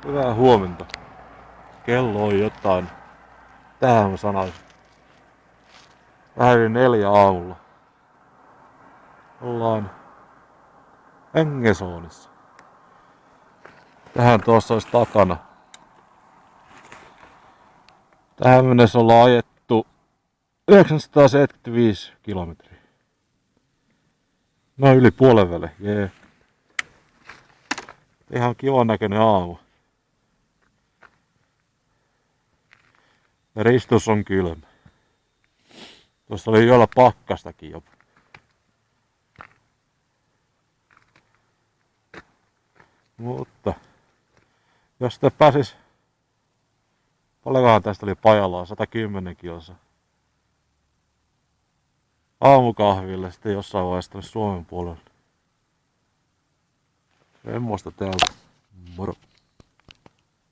Hyvää huomenta. Kello on jotain. Tähän mä sanoisin. Vähän yli 4 aamulla. Ollaan Engesoonissa. Tähän tuossa olisi takana. Tähän mennessä ollaan ajettu 975 kilometriä. No yli puolen väliin, jee. Ihan kivan näköinen aamu. Ja ristus on kylmä. Tuossa oli yöllä pakkastakin jopa. Mutta jos sitä pääsis, paljonkohan tästä oli Pajalaa, 110 kilsa. Aamukahville sitten jossain vaiheessa tänne Suomen puolelle. Semmoista täällä. Moro.